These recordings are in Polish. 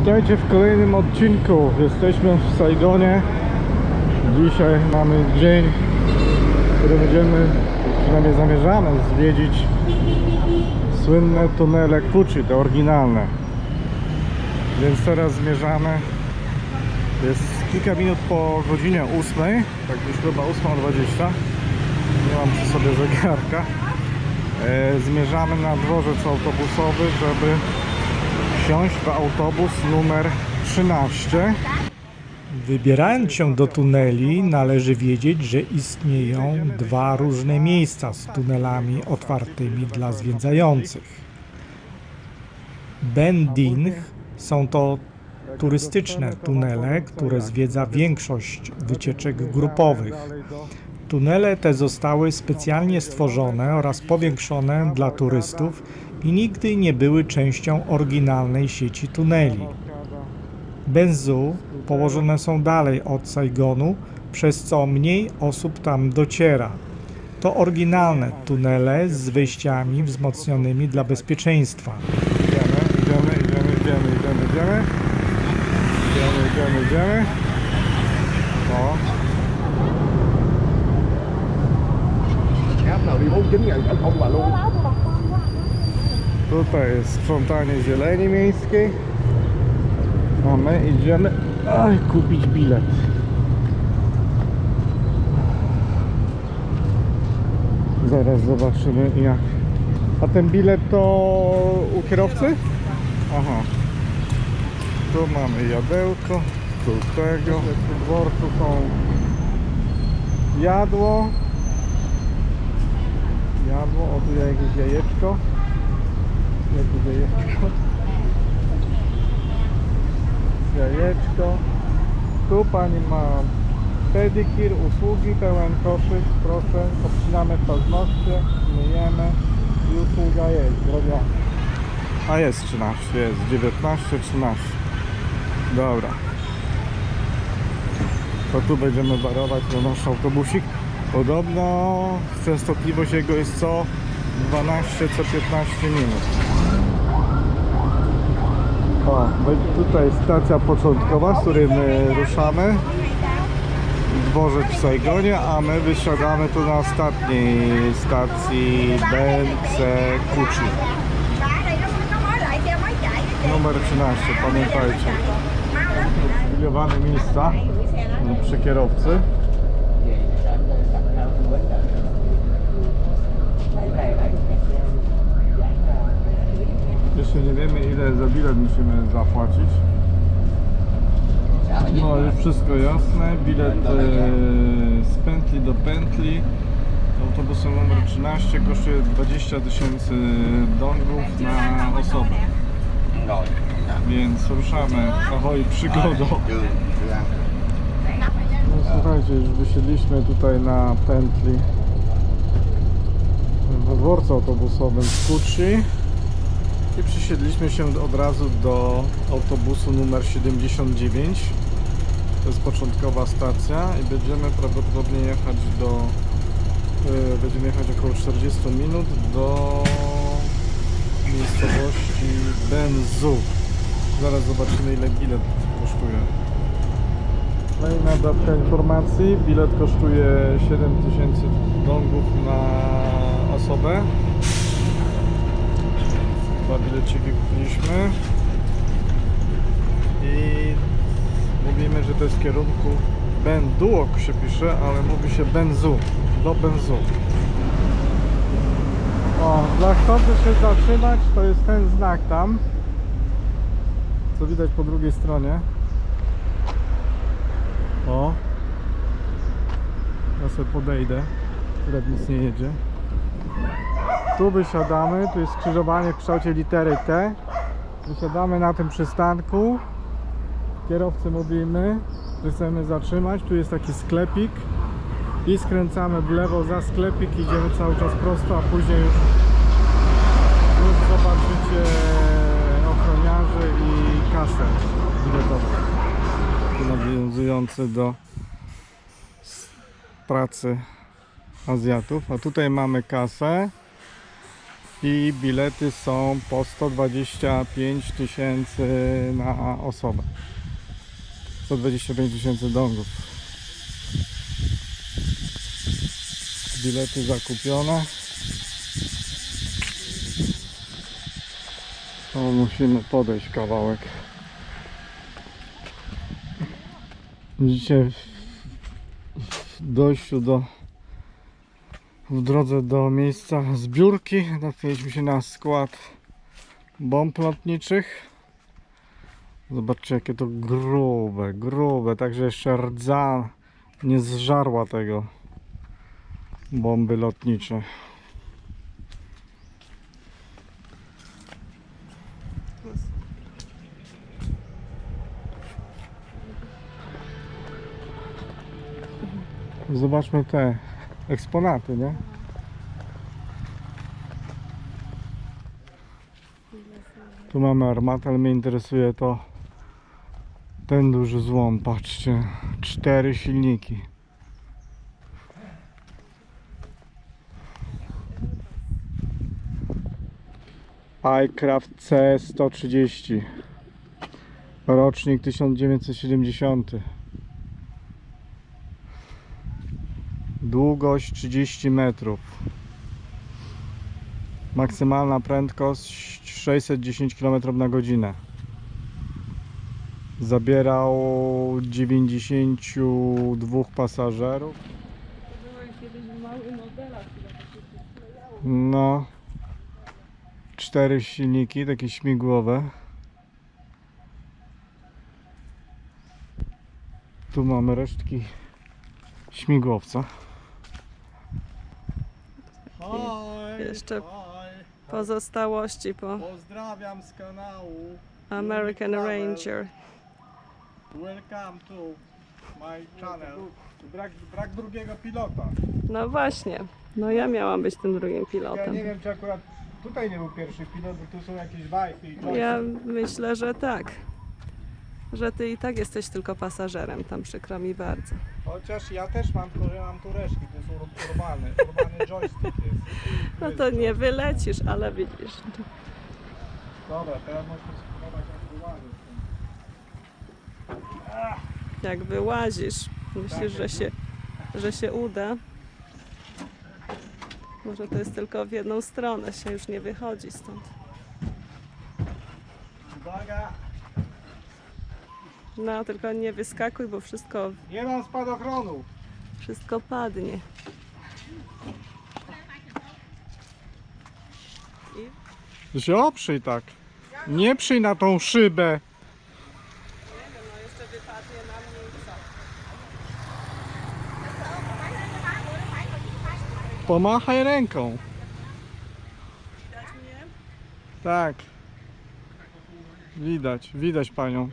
Witajcie w kolejnym odcinku. Jesteśmy w Saigonie. Dzisiaj mamy dzień, w którym będziemy, przynajmniej zamierzamy zwiedzić słynne tunele Kuchi, te oryginalne. Więc teraz zmierzamy. Jest kilka minut po godzinie 8, tak już chyba 8:20. Nie mam przy sobie zegarka. Zmierzamy na dworzec autobusowy, żeby wsiąść w autobus numer 13. Wybierając się do tuneli, należy wiedzieć, że istnieją dwa różne miejsca z tunelami otwartymi dla zwiedzających. Bending są to turystyczne tunele, które zwiedza większość wycieczek grupowych. Tunele te zostały specjalnie stworzone oraz powiększone dla turystów i nigdy nie były częścią oryginalnej sieci tuneli. Benzhou położone są dalej od Saigonu, przez co mniej osób tam dociera. To oryginalne tunele z wyjściami wzmocnionymi dla bezpieczeństwa. Idziemy. O. Tutaj jest sprzątanie zieleni miejskiej. A my idziemy kupić bilet. Zaraz zobaczymy jak. A ten bilet to u kierowcy? Aha. Tu mamy jadełko, tu tego. W dworcu są jadło, o tu jakieś jajeczko. Jajeczko. Tu pani ma pedikir, usługi, pełen koszyk, proszę. Obcinamy paznokcie, myjemy i usługa jest zrobiona. A jest 13, jest 19, 13. Dobra. To tu będziemy barować na nasz autobusik. Podobno częstotliwość jego jest co 12, co 15 minut. O, tutaj stacja początkowa, z której my ruszamy. Dworzec w Saigonie, a my wysiadamy tu na ostatniej stacji BNC Kuchi. Numer 13, pamiętajcie. Uprzywilejowane miejsca przy kierowcy. Jeszcze nie wiemy, ile za bilet musimy zapłacić. No już wszystko jasne. Bilet z pętli do pętli autobusem numer 13 kosztuje 20 000 dongów na osobę. Więc ruszamy. Ahoj, przygodą. No słuchajcie, już wysiedliśmy tutaj na pętli w dworcu autobusowym w Kuchi i przysiedliśmy się od razu do autobusu numer 79. To jest początkowa stacja i będziemy prawdopodobnie jechać będziemy jechać około 40 minut do miejscowości Benzhou. Zaraz zobaczymy, ile bilet kosztuje. Kolejna dawka informacji. Bilet kosztuje 7000 dongów na osobę. Dwa bileciki kupiliśmy. I mówimy, że to jest w kierunku Benduok się pisze, ale mówi się Benzhou. Do Benzhou. O, dla chcących się zatrzymać, to jest ten znak tam, co widać po drugiej stronie. O, ja sobie podejdę, akurat nic nie jedzie. Tu wysiadamy, tu jest skrzyżowanie w kształcie litery T. Wysiadamy na tym przystanku. Kierowcy mówimy, że chcemy zatrzymać. Tu jest taki sklepik i skręcamy w lewo za sklepik, idziemy cały czas prosto, a później już zobaczycie ochroniarzy i kasę biletową nawiązujący do pracy Azjatów. A tutaj mamy kasę i bilety są po 125 tysięcy na osobę. 125 tysięcy dongów. Bilety zakupione. O, musimy podejść kawałek. Dzisiaj w dojściu w drodze do miejsca zbiórki natknęliśmy się na skład bomb lotniczych. Zobaczcie, jakie to grube, także jeszcze rdza nie zżarła tego bomby lotnicze. Zobaczmy te eksponaty, nie? Tu mamy armatę, ale mnie interesuje to ten duży złom, patrzcie, 4 silniki. iCraft C130, rocznik 1970. Długość 30 metrów. Maksymalna prędkość 610 km na godzinę. Zabierał 92 pasażerów. No, 4 silniki, takie śmigłowe. Tu mamy resztki śmigłowca. Jeszcze pozostałości po Pozdrawiam z kanału American Ranger. Welcome to my channel. Brak drugiego pilota. No właśnie, no ja miałam być tym drugim Ja pilotem. nie wiem, czy akurat tutaj nie był pierwszy pilot, bo tu są jakieś wajchy i coś. Ja myślę, że tak. Że ty i tak jesteś tylko pasażerem, tam przykro mi bardzo. Chociaż ja też mam, tylko że mam tu reszki, to jest urbany joystick jest. No to nie wylecisz, ale widzisz. Dobra, teraz możesz spróbować jak wyłazić. Jak wyłazisz, myślisz, że się uda. Może to jest tylko w jedną stronę, się już nie wychodzi stąd. Uwaga, No tylko nie wyskakuj, bo wszystko nie mam spadochronu. padnie. To się oprzyj tak. Nie przyj na tą szybę. No jeszcze wypadnie na mnie i co? Pomachaj ręką. Widać mnie? Tak. Widać panią.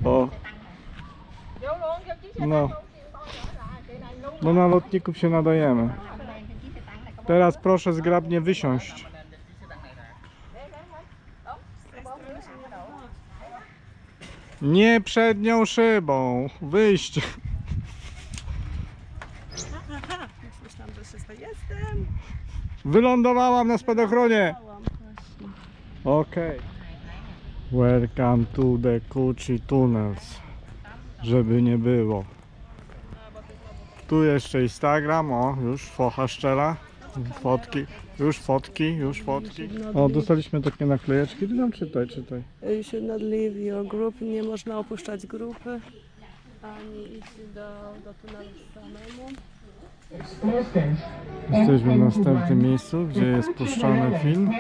O. No na lotników się nadajemy. Teraz proszę zgrabnie wysiąść. Nie przednią szybą. Wyjść. Już myślałam, że się jestem. Wylądowałam na spadochronie. Okej. Welcome to the Kuchi Tunnels. Żeby nie było. Tu jeszcze Instagram, o, już focha szczela. Fotki. O, dostaliśmy takie naklejeczki. Ty nam czytaj. You should not leave your group. Nie można opuszczać grupy. Ani iść do tunelu samemu. Jesteśmy w następnym miejscu, gdzie jest puszczany film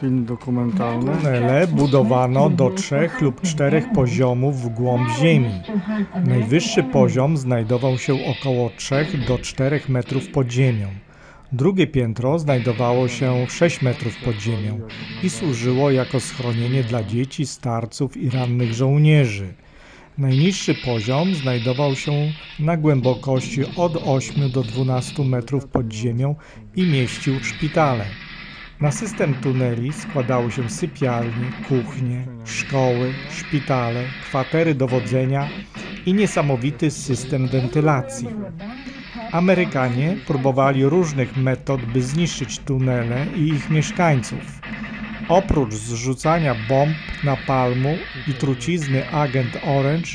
dokumentalny. Tunele budowano do 3 lub 4 poziomów w głąb ziemi. Najwyższy poziom znajdował się około 3 do 4 metrów pod ziemią. Drugie piętro znajdowało się 6 metrów pod ziemią i służyło jako schronienie dla dzieci, starców i rannych żołnierzy. Najniższy poziom znajdował się na głębokości od 8 do 12 metrów pod ziemią i mieścił szpitale. Na system tuneli składały się sypialnie, kuchnie, szkoły, szpitale, kwatery dowodzenia i niesamowity system wentylacji. Amerykanie próbowali różnych metod, by zniszczyć tunele i ich mieszkańców. Oprócz zrzucania bomb, napalmu i trucizny Agent Orange,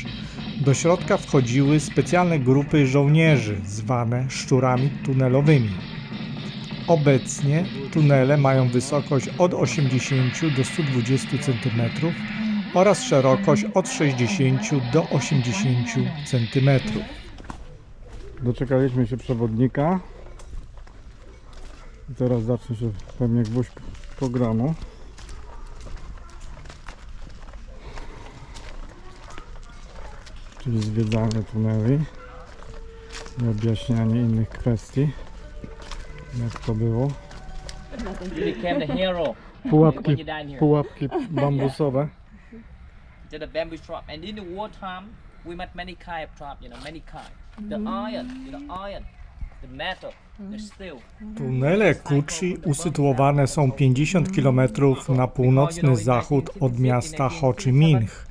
do środka wchodziły specjalne grupy żołnierzy, zwane szczurami tunelowymi. Obecnie tunele mają wysokość od 80 do 120 cm oraz szerokość od 60 do 80 cm. Doczekaliśmy się przewodnika. I teraz zacznie się pewnie gwóźdź programu. Czyli zwiedzanie tuneli i objaśnianie innych kwestii, jak to było. You became the hero Pułapki, when you died here. pułapki bambusowe. To the bamboo trap, and in the wartime, we met many kind of trap. Many kind. The iron, iron, the metal, the steel. Tunele Kuchi usytuowane są 50 km na północny zachód od miasta Ho Chi Minh,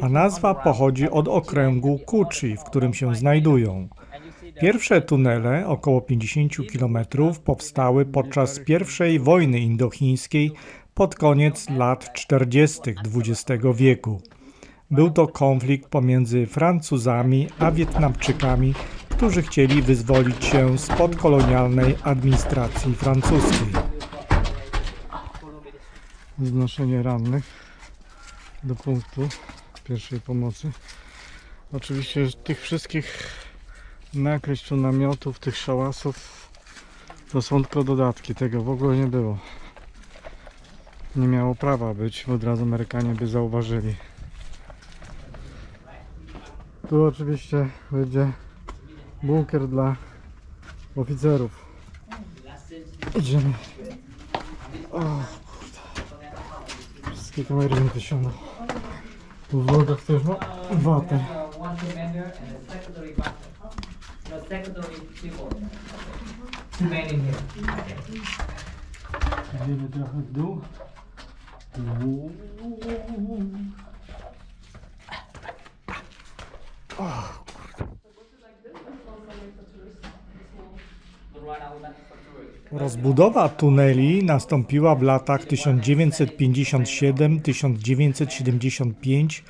a nazwa pochodzi od okręgu Kuchi, w którym się znajdują. Pierwsze tunele, około 50 km, powstały podczas I wojny indochińskiej pod koniec lat 40. XX wieku. Był to konflikt pomiędzy Francuzami a Wietnamczykami, którzy chcieli wyzwolić się spod kolonialnej administracji francuskiej. Znoszenie rannych do punktu pierwszej pomocy. Oczywiście tych wszystkich nakryć tu namiotów, tych szałasów to są tylko dodatki, tego w ogóle nie było. Nie miało prawa być, bo od razu Amerykanie by zauważyli. Tu oczywiście będzie bunkier dla oficerów. Idziemy. O kurde. Wszystkie kamery mi wysiądą. Tu w nogach też ma watę. One commander and a secondary button. The secondary people. Two men in here. Idziemy trochę w dół. Rozbudowa tuneli nastąpiła w latach 1957-1975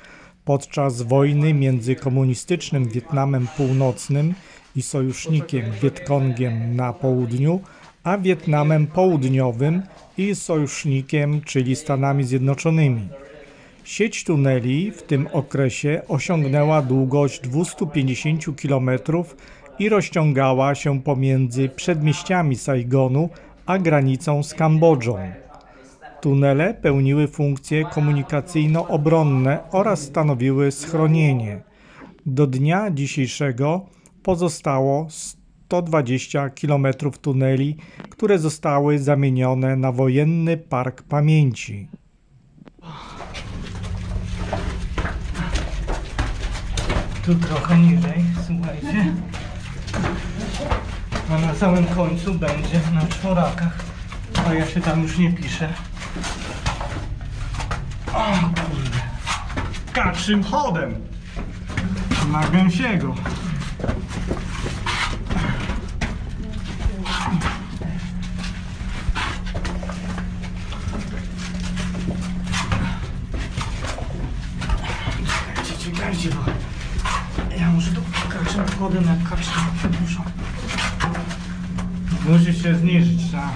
podczas wojny między komunistycznym Wietnamem Północnym i sojusznikiem Wietkongiem na południu, a Wietnamem Południowym i sojusznikiem, czyli Stanami Zjednoczonymi. Sieć tuneli w tym okresie osiągnęła długość 250 km i rozciągała się pomiędzy przedmieściami Saigonu a granicą z Kambodżą. Tunele pełniły funkcje komunikacyjno-obronne oraz stanowiły schronienie. Do dnia dzisiejszego pozostało 120 km tuneli, które zostały zamienione na wojenny park pamięci. Tu trochę niżej, słuchajcie. A na samym końcu będzie na czworakach. A ja się tam już nie piszę. O kurde. Kaczym chodem. Na gęsiego. Czekajcie, bo ja muszę tu kaczym chodem jak kaczym muszą. Musi się zniżyć, tak?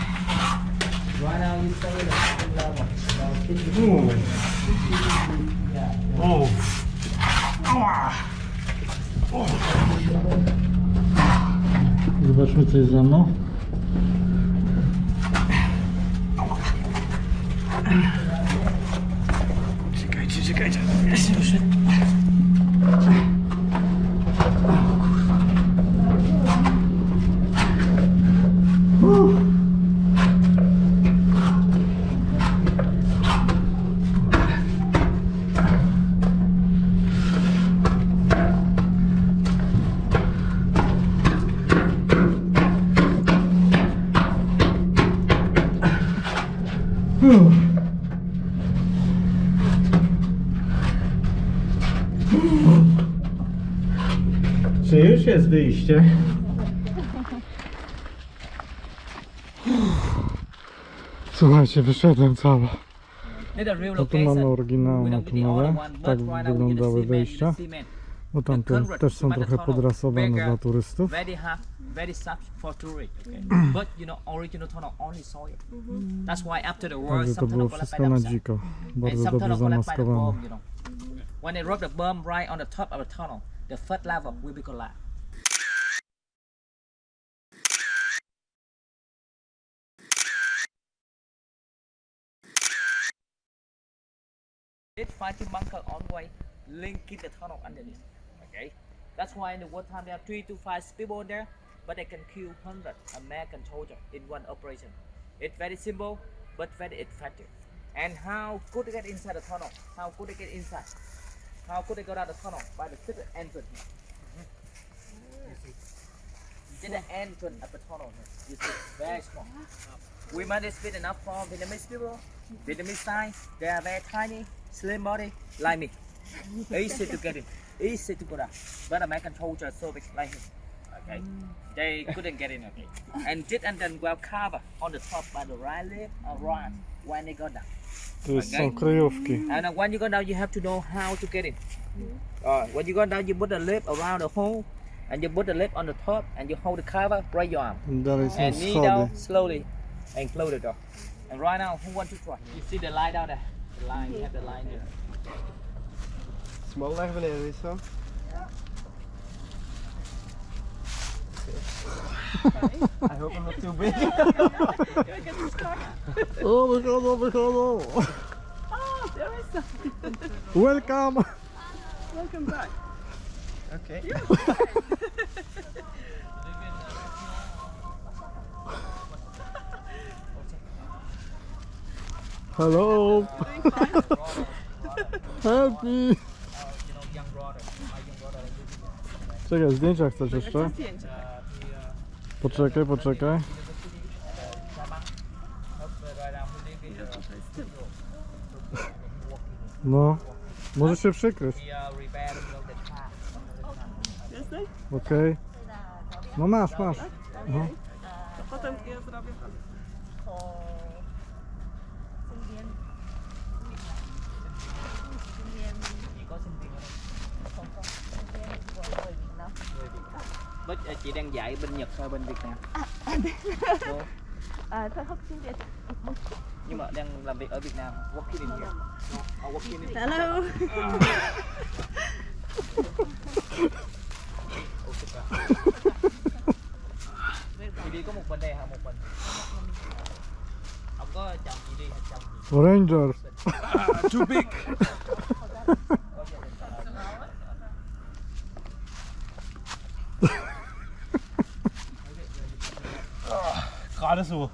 Right now you stay at the level. O. Ała. Zobaczmy, co jest za mną. Czekajcie. Ja się muszę... gdzie jest wyjście? Słuchajcie, wyszedłem cały. This the real No tu mamy location. oryginalne We don't get the other tunele. one, Tak but right now we get the wyglądały cement, wejścia. the cement. Bo tamte też są trochę podrasowane dla turystów. Very hard, very soft for tourists. Okay? But you know, original tunnel only soil. That's why after the war, Także to some było tunnel collapsed by wszystko na themselves. dziko. And Bardzo some dobrze tunnel collapsed by the zamaskowane. bomb, you know. When they drop the bomb right on the top of the tunnel, the first level will be collapsed. This fighting bunker on the way linking the tunnel underneath. Okay, that's why in the wartime there are 3 to 5 people there, but they can kill 100 American soldiers in one operation. It's very simple, but very effective. And how could they get inside the tunnel? How could they get inside? How could they go down the tunnel? By the secret entrance. You see, in the entrance of the tunnel here. You see, very small. We managed with enough for Vietnamese people. Vietnamese style, they are very tiny, slim body, like me. Easy to get in, easy to go down. But American soldiers so big like him. Okay, they couldn't get in. Okay, and this and then well covered on the top by the right leg or right when they go down. Tu są kryjówki. And when you go down, you have to know how to get in. When you go down, you put the lip around the hole, and you put the lip on the top, and you hold the cover, raise your arm, Dalej są and knee down schody. slowly, and close the door. And right now, who wants to try? You see the line down there? The line, you have the line there. Small leg wanneer is zo. I hope I'm not too big. O, wychodzą, wychodzą. Oh, there is something. Welcome. Welcome back. Okay. Hello. Happy. Czekaj, zdjęcia chcesz jeszcze? Poczekaj, poczekaj. No, możesz się przykryć. Jesteś? Okej. No masz, masz. No. To potem ja zrobię tam. Bích chị đang dạy bên Nhật hay bên Việt Nam? Ủa, Thôi học tiếng Việt. nhưng mà đang làm việc ở Việt Nam. Working in here. Working in Hello. Chị đi có một bên đây hả? Một bên. Ông có chồng chị đi hay chồng chị? Ranger. Too big. Gerade so.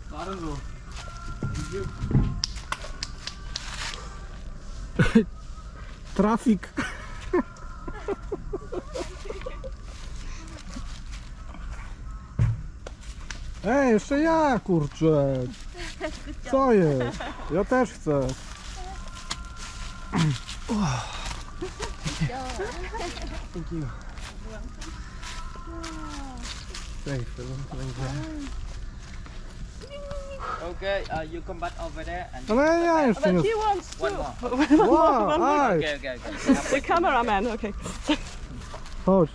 Gerade so. Trafik. Ej, jeszcze ja, kurczę. Co jest? Ja też chcę. Thank you. Thanks for Okay, you come back over there and Ale ja jeszcze nie... He wants to. one more. Wow, aj, Okay, okay, okay. The cameraman, okay. chodź.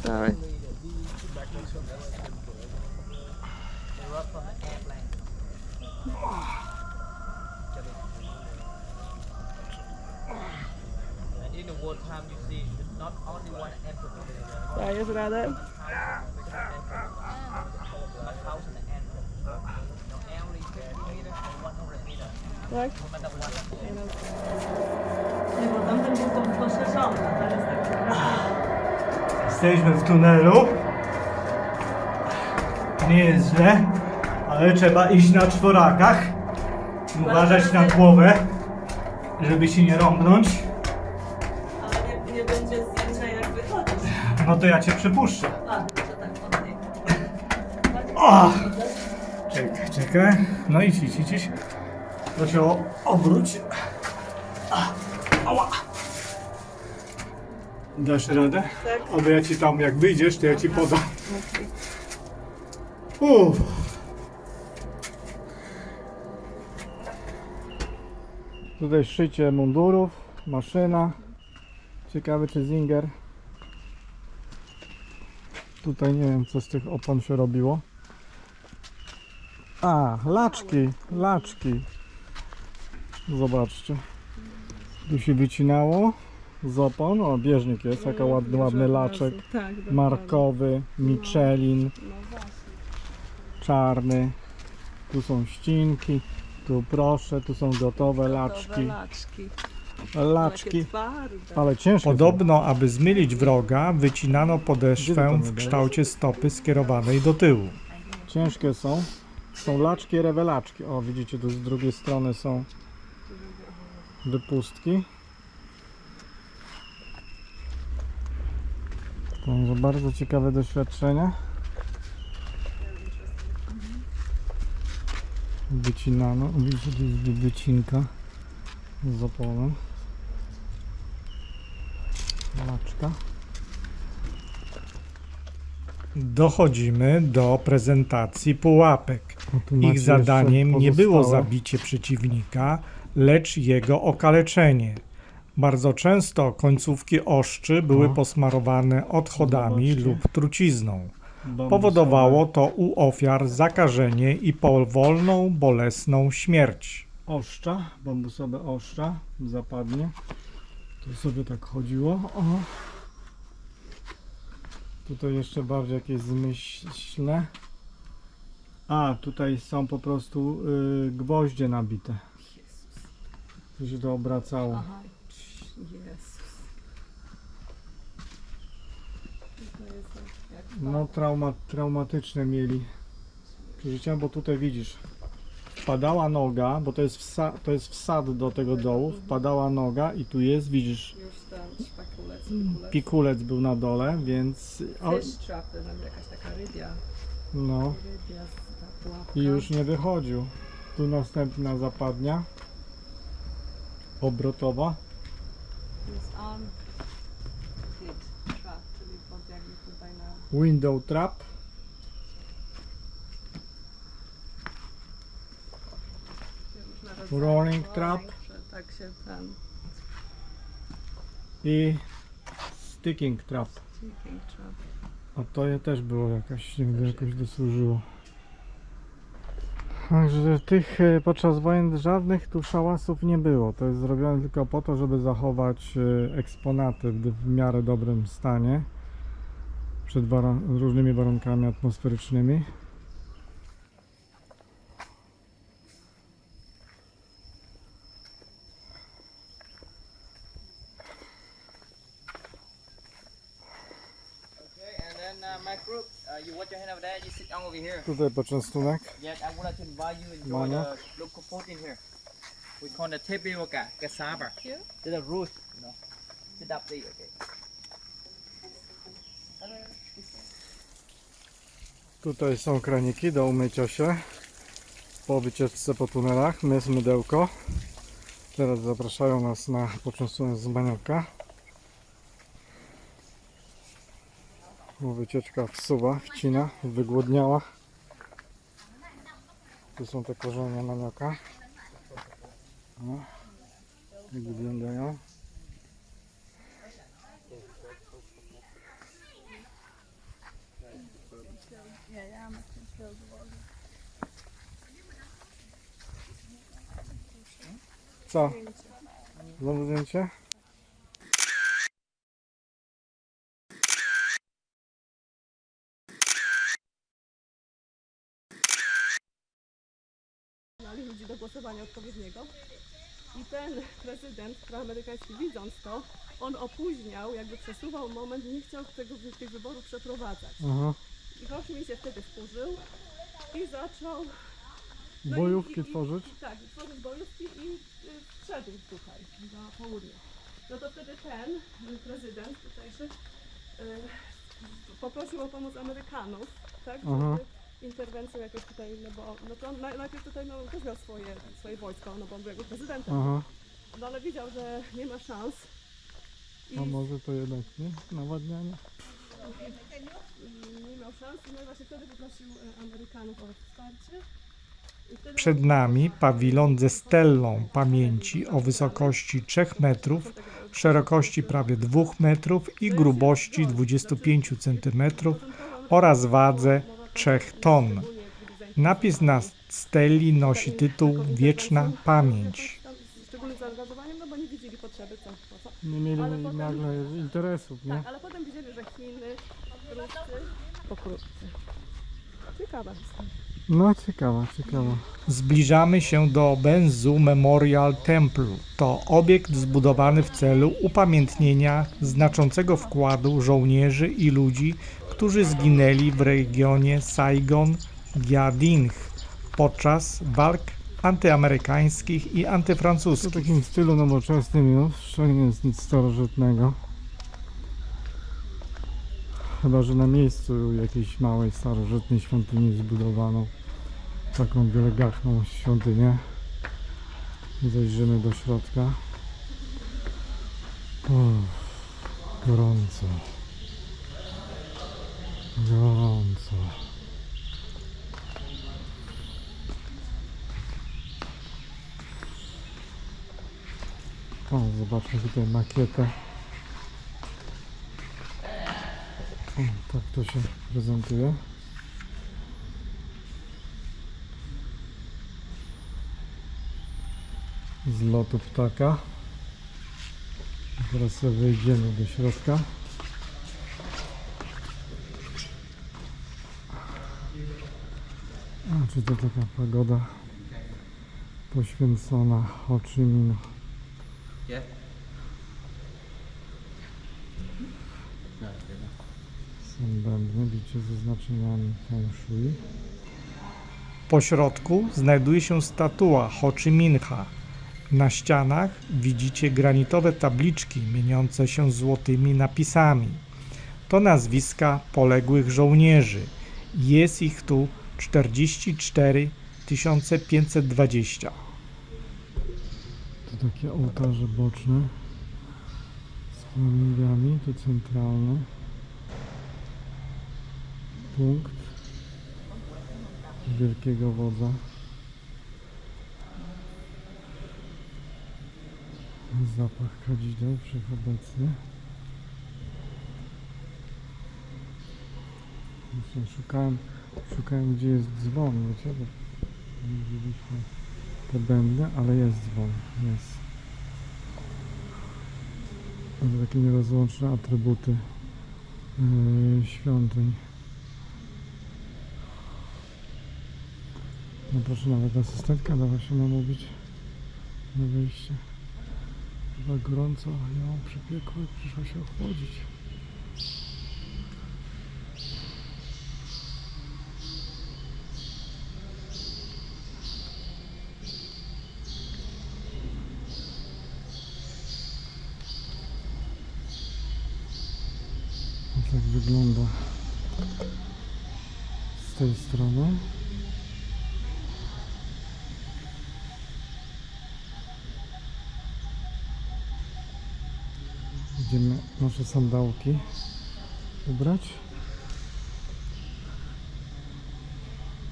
Sorry. And in the wartime, you see, not only one entrance. Där är sådär där. A house and an entrance. No, every 50 meters or 100 meters. Tak. No matter what. Nie, bo tamten był poszerzony, a to jest taki Jesteśmy w tunelu. Nie jest źle, ale trzeba iść na czworakach. Uważać na głowę, żeby się nie rąbnąć. ale nie będzie zdjęcia jak wychodzisz. No to ja cię przypuszczę. A, że tak od niego. O! Czekaj, czekaj. No idź. To się obróć. Ała. Dasz radę? Tak. Albo ja ci tam, jak wyjdziesz, to ja ci podam. Uff. Tutaj szycie mundurów, maszyna. Ciekawy czy Zinger. Tutaj nie wiem co z tych opon się robiło. A, laczki. Zobaczcie. Tu się wycinało z opon. O, bieżnik jest, jaka ładny laczek. Tak, dokładnie. Markowy, Michelin, No właśnie. czarny. Tu są ścinki. Tu proszę, tu są gotowe laczki. Laczki. Laczki, Takie twarde. ale ciężkie. Podobno, aby zmylić wroga, wycinano Gdzie podeszwę to w kształcie stopy skierowanej do tyłu. Ciężkie są. Są laczki, rewelaczki. O, widzicie, tu z drugiej strony są wypustki. Także bardzo ciekawe doświadczenie. Wycinano. Widzicie, tu jest wycinka z oponem. Laczka. Dochodzimy do prezentacji pułapek. O, tu macie Ich jeszcze zadaniem nie było pozostałe. zabicie przeciwnika, lecz jego okaleczenie. Bardzo często końcówki oszczy były No. posmarowane odchodami Zobaczcie. lub trucizną. Bambusowe. Powodowało to u ofiar zakażenie i powolną, bolesną śmierć. Oszcza, bambusowe oszcza, zapadnie. Tu sobie tak chodziło. O. Tutaj jeszcze bardziej jakieś zmyślne. A, tutaj są po prostu gwoździe nabite. Tu się to obracało. Aha. Jezus. To jest jak No traumatyczne mieli przeżycia, bo tutaj widzisz, wpadała noga, bo to jest wsad do tego dołu, wpadała noga i tu jest, widzisz, już ten szpakulec. pikulec był na dole, więc Fish trap, to jest jakaś taka rybia. no Rybia, ta pułapka. i już nie wychodził. Tu następna zapadnia obrotowa. Jest arm hit trap, czyli pod jakby tutaj na... Window trap. różne rodzaje Rolling trap. że tak się ten... I sticking trap. Sticking trap. A to je też było jakoś dosłużyło. Także tych podczas wojen żadnych tu szałasów nie było. To jest zrobione tylko po to, żeby zachować eksponaty w miarę dobrym stanie przed różnymi warunkami atmosferycznymi. Okay, and then my group, you watch your hand over there, you sit down over here. Tutaj poczęstunek. Yes, I would like to invite you to enjoy Mano. the local food in here. We call it tapioca, cassava. You? It's a root, you know. Sit up there, okay. Tutaj są kraniki do umycia się po wycieczce po tunelach. My z mydełko. Teraz zapraszają nas na poczęstunek z manioka. Bo wycieczka wsuwa, wcina, wygłodniała. Tu są te korzenie manioka. No, jak wyglądają. Co? Znowu zdjęcie? Ludzi do głosowania odpowiedniego. I ten prezydent proamerykański, widząc to, on opóźniał, jakby przesuwał moment, nie chciał tych wyborów przeprowadzać. Aha. I Hoshi mi się wtedy wkurzył i zaczął... no Bojówki i- tworzyć? Tak, tworzyć bojówki i wszedł tutaj, na południe. No to wtedy ten prezydent tutejszy poprosił o pomoc Amerykanów, tak, Aha. interwencją jakoś tutaj, no bo no to on najpierw tutaj no, też miał swoje wojsko, no bo on był jakby prezydentem. Aha. No ale widział, że nie ma szans. I A może to jednak nie? Nawadnianie? nie miał szans i no właśnie wtedy poprosił Amerykanów o wsparcie. I wtedy Przed nami pawilon ze stellą pamięci o wysokości 3 metrów, szerokości prawie 2 metrów i grubości 25 cm oraz wadze 3 ton. Napis na steli nosi tytuł Wieczna Pamięć. tam z szczególnym zaangażowaniem, no bo nie widzieli potrzeby co po co. Nie mieli Ale potem- nagle interesów, nie? Tak, ale potem widzieli, że Chiny, Ruscy, pokrótce. Ciekawa historia. No ciekawa, ciekawa. Zbliżamy się do Benzu Memorial Temple. To obiekt zbudowany w celu upamiętnienia znaczącego wkładu żołnierzy i ludzi, którzy zginęli w regionie Saigon-Gyading podczas walk antyamerykańskich i To antyfrancuskich. w takim stylu nowoczesnym już, to nie jest nic starożytnego. Chyba, że na miejscu jakiejś małej starożytnej świątyni zbudowano taką wielogachną świątynię. Zajrzymy do środka. Gorąco. Gorąco. O, zobaczmy tutaj makietę. O, tak to się prezentuje. Z lotu ptaka. Teraz sobie wejdziemy do środka. A, czy to taka pagoda poświęcona Ho Chi Minh? Są bębny, bicie ze znaczeniami feng shui. Po środku znajduje się statua Ho Chi Minha. Na ścianach widzicie granitowe tabliczki mieniące się złotymi napisami. To nazwiska poległych żołnierzy. Jest ich tu 44 520. To takie ołtarze boczne z flamingami, to centralny punkt wielkiego wodza. Zapach kadzideł wszechobecny. Właśnie szukałem gdzie jest dzwon, wiecie, bo widzieliśmy te bębny, ale jest dzwon, jest. To takie nierozłączne atrybuty świątyń. No proszę, nawet asystentka dała się namówić na wejście. Chyba gorąco, ja mam przypiekło i przyszła się ochłodzić. Tak wygląda z tej strony. Idziemy nasze sandałki ubrać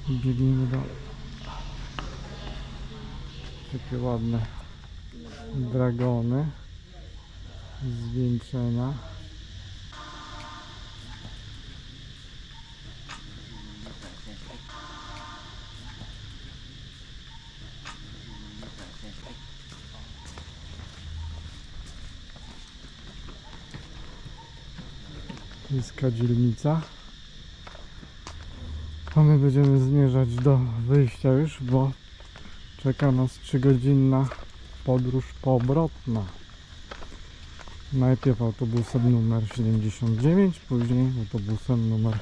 i biegniemy dalej. Takie ładne dragony, zwieńczenia. Jest kadzielnica. A my będziemy zmierzać do wyjścia już, bo czeka nas 3-godzinna podróż powrotna. Najpierw autobusem numer 79, później autobusem numer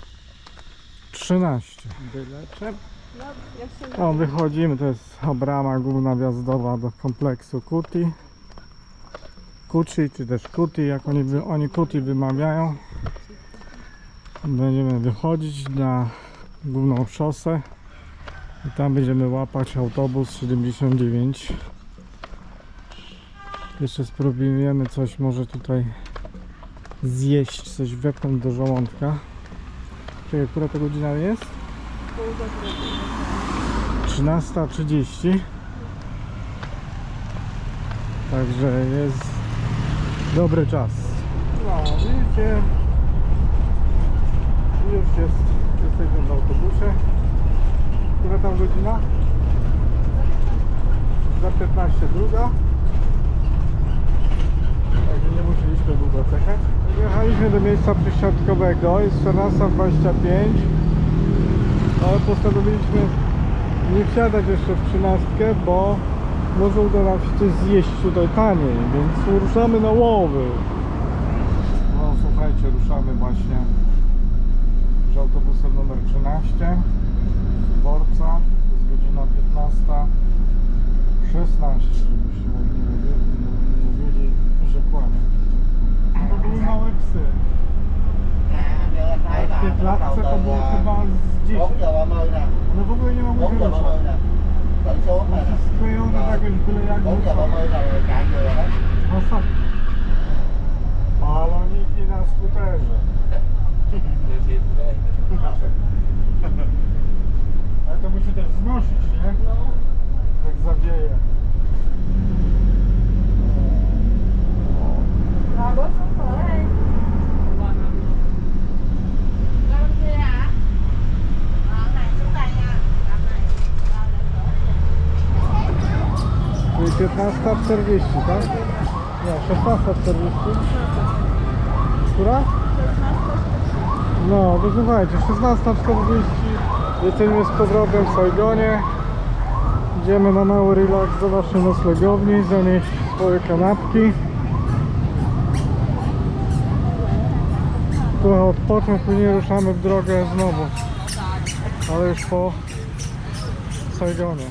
13. Byle czym. No, jak się O, wychodzimy, to jest brama główna wjazdowa do kompleksu Kuti. Kuchi, czy też Kuti, jak oni Kuti wymawiają. Będziemy wychodzić na główną szosę i tam będziemy łapać autobus 79. Jeszcze spróbujemy coś może tutaj zjeść, coś wepchnąć do żołądka. Czekaj, która to godzina jest? 13:30. Także jest dobry czas. No, widzicie, już jesteśmy w autobusie. Która tam godzina? Za 15 druga. Także nie musieliśmy długo czekać. Jechaliśmy do miejsca przesiadkowego, jest 14:25, ale postanowiliśmy nie wsiadać jeszcze w 13, bo może uda nam się coś zjeść tutaj taniej, więc ruszamy na łowy. No słuchajcie, ruszamy właśnie z autobusem numer 13 z dworca, jest godzina 15:16, żebyście mówili, że kłamię. To były małe psy. A w tej klatce to było chyba z 10. 4 giờ 30 nè, No w ogóle nie mogło 4 się giờ ruszać. 30 nè. Đợi xuống này nè. Sklejone tak jakoś byle jak 4 giờ 30 là chạy vừa đó. Masakra. Baloniki na skuterze. Ale to musi też znosić, nie? Tak zawieje. Czyli 15:40, tak? Nie, 16:40. Która? No, to słuchajcie, 16:40 jesteśmy z powrotem w Saigonie. Idziemy na mały relaks do naszej noclegowni, zanieść swoje kanapki. Trochę odpocząć, później ruszamy w drogę znowu. Ale już po Saigonie.